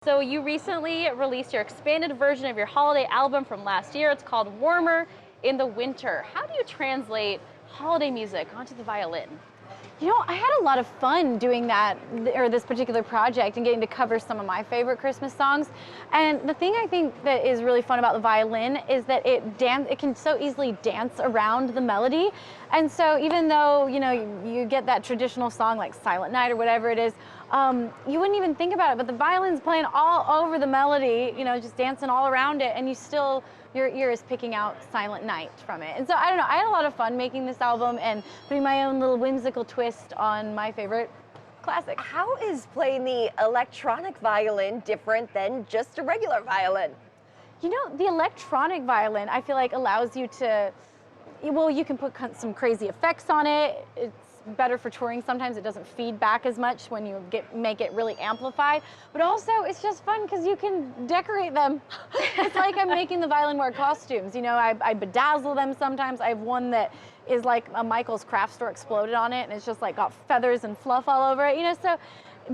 So you recently released your expanded version of your holiday album from last year. It's called Warmer in the Winter. How do you translate holiday music onto the violin? You know, I had a lot of fun doing that, or this particular project, and getting to cover some of my favorite Christmas songs. And the thing I think that is really fun about the violin is that it can so easily dance around the melody. And so even though, you get that traditional song like Silent Night or whatever it is, you wouldn't even think about it, but the violin's playing all over the melody, just dancing all around it, and your ear is picking out Silent Night from it. And so I don't know, I had a lot of fun making this album and putting my own little whimsical twist on my favorite classic. How is playing the electronic violin different than just a regular violin? The electronic violin, I feel like, allows you to, you can put some crazy effects on it. It's better for touring. Sometimes it doesn't feed back as much when you make it really amplified, but also it's just fun because you can decorate them. It's like I'm making the violin wear costumes. I bedazzle them sometimes. I have one that is like a Michael's craft store exploded on it, and it's just like got feathers and fluff all over it. So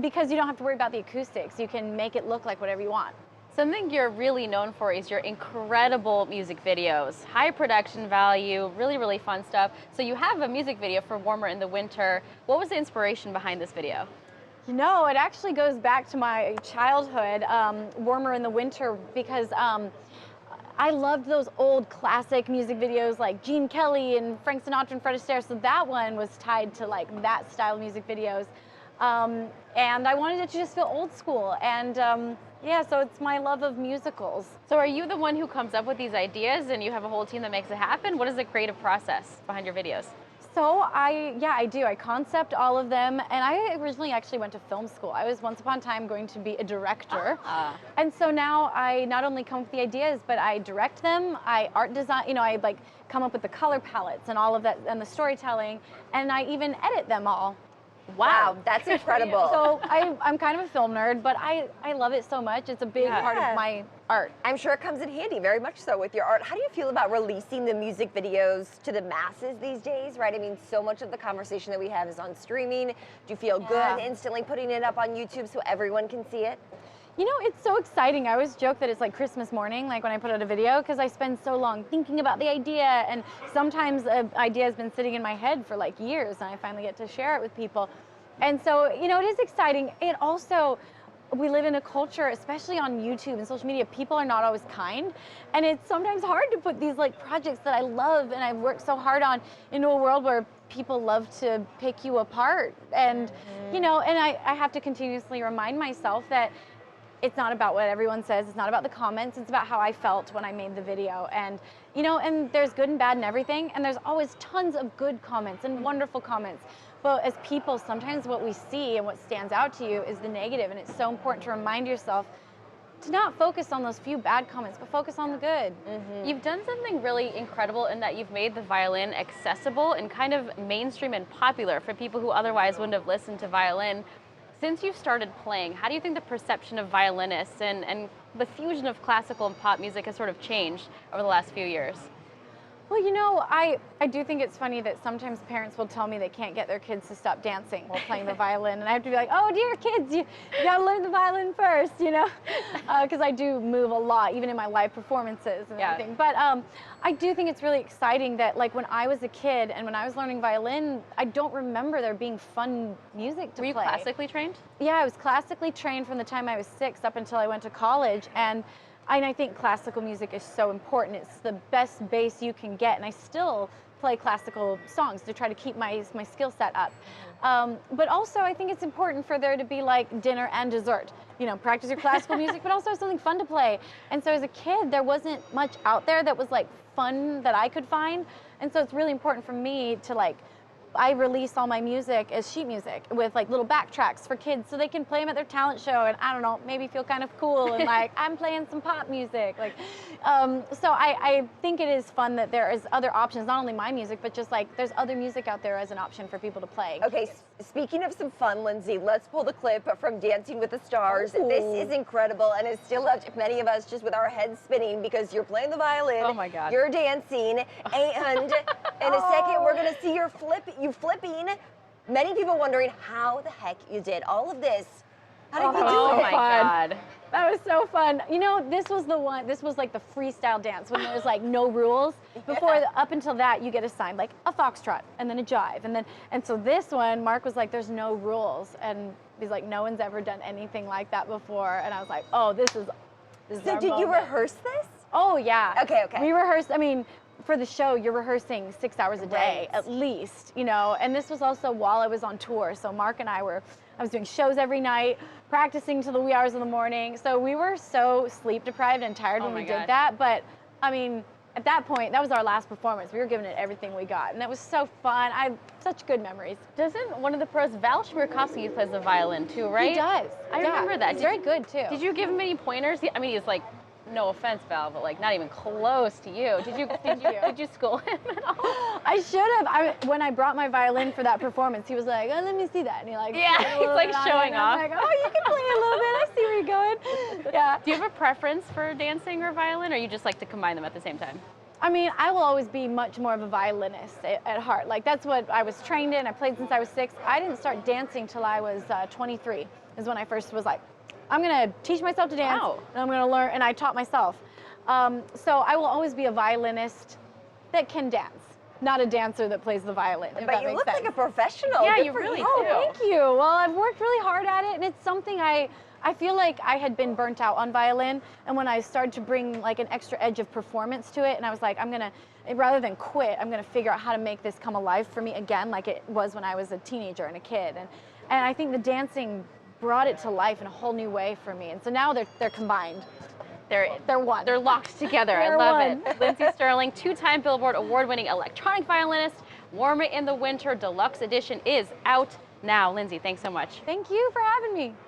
because you don't have to worry about the acoustics, you can make it look like whatever you want. Something you're really known for is your incredible music videos. High production value, really, really fun stuff. So you have a music video for Warmer in the Winter. What was the inspiration behind this video? It actually goes back to my childhood, Warmer in the Winter, because I loved those old classic music videos like Gene Kelly and Frank Sinatra and Fred Astaire. So that one was tied to like that style of music videos. And I wanted it to just feel old school. And yeah, so it's my love of musicals. So are you the one who comes up with these ideas and you have a whole team that makes it happen? What is the creative process behind your videos? So I do. I concept all of them, and I originally actually went to film school. I was once upon a time going to be a director. And so now I not only come up with the ideas, but I direct them, I art design, I like come up with the color palettes and all of that and the storytelling, and I even edit them all. Wow, that's incredible. So I'm kind of a film nerd, but I love it so much. It's a big part of my art. I'm sure it comes in handy, very much so, with your art. How do you feel about releasing the music videos to the masses these days, right? I mean, so much of the conversation that we have is on streaming. Do you feel good instantly putting it up on YouTube so everyone can see it? It's so exciting. I always joke that it's like Christmas morning, like when I put out a video, because I spend so long thinking about the idea, and sometimes an idea has been sitting in my head for like years, and I finally get to share it with people. And so, it is exciting. It also, we live in a culture, especially on YouTube and social media, people are not always kind. And it's sometimes hard to put these like projects that I love and I've worked so hard on into a world where people love to pick you apart. And, and I have to continuously remind myself that it's not about what everyone says. It's not about the comments. It's about how I felt when I made the video. And, and there's good and bad in everything. And there's always tons of good comments and wonderful comments. But as people, sometimes what we see and what stands out to you is the negative. And it's so important to remind yourself to not focus on those few bad comments, but focus on the good. You've done something really incredible in that you've made the violin accessible and kind of mainstream and popular for people who otherwise wouldn't have listened to violin. Since you've started playing, how do you think the perception of violinists and the fusion of classical and pop music has sort of changed over the last few years? Well, I do think it's funny that sometimes parents will tell me they can't get their kids to stop dancing while playing the violin, and I have to be like, oh dear kids, you gotta learn the violin first, because I do move a lot, even in my live performances and everything. But I do think it's really exciting that, like, when I was a kid and when I was learning violin, I don't remember there being fun music to play. Were you classically trained? Yeah, I was classically trained from the time I was 6 up until I went to college, and I think classical music is so important. It's the best base you can get, and I still play classical songs to try to keep my skill set up. But also, I think it's important for there to be like dinner and dessert. Practice your classical music, but also something fun to play. And so as a kid, there wasn't much out there that was like fun that I could find. And so it's really important for me to I release all my music as sheet music with like little backtracks for kids so they can play them at their talent show and I don't know, maybe feel kind of cool and like I'm playing some pop music. So I think it is fun that there is other options, not only my music, but just like there's other music out there as an option for people to play. Okay, speaking of some fun, Lindsey, let's pull the clip from Dancing with the Stars. Ooh. This is incredible, and it still left many of us just with our heads spinning because you're playing the violin. Oh my God. You're dancing, and in a second we're gonna see you flipping. Many people wondering how the heck you did all of this. How did you do Oh it? my God. That was so fun. You know, this was like the freestyle dance when there's like no rules. Before, up until that, you get assigned like a foxtrot and then a jive. And so this one, Mark was like, there's no rules. And he's like, no one's ever done anything like that before. And I was like, oh, this is So our did you moment. rehearse this? Oh, yeah. Okay. We rehearsed, I mean, for the show, you're rehearsing 6 hours a day, Right. at least, you know, and this was also while I was on tour. So Mark and I was doing shows every night, practicing till the wee hours of the morning. So we were so sleep deprived and tired when we did that. But I mean, at that point, that was our last performance. We were giving it everything we got. And that was so fun. Such good memories. Doesn't one of the pros, Val Shmirkovsky, plays the violin too, right? He does. I remember that. He's very good too. Did you give him any pointers? I mean, he's like, no offense, Val, but like not even close to you. Did you school him at all? I should have. When I brought my violin for that performance, he was like, "Oh, let me see that." And he like, Yeah, played a he's little like bit on it, showing and I was off. like, "Oh, you can play a little bit. I see where you're going." Yeah. Do you have a preference for dancing or violin, or you just like to combine them at the same time? I mean, I will always be much more of a violinist at heart. Like that's what I was trained in. I played since I was 6. I didn't start dancing till I was 23. Is when I first was like, I'm gonna teach myself to dance, Wow. and I'm gonna learn. And I taught myself. So I will always be a violinist that can dance, not a dancer that plays the violin. If But that you makes look sense. like a professional. Yeah, Good you for really you. do. Oh, thank you. Well, I've worked really hard at it, and it's something I feel like I had been burnt out on violin, and when I started to bring like an extra edge of performance to it, and I was like, rather than quit, I'm gonna figure out how to make this come alive for me again, like it was when I was a teenager and a kid, and I think the dancing brought it to life in a whole new way for me, and so now they're combined. They're one. They're locked together. I They're love one. it. Lindsey Stirling, 2-time Billboard award-winning electronic violinist. Warmer in the Winter Deluxe Edition is out now. Lindsey, thanks so much. Thank you for having me.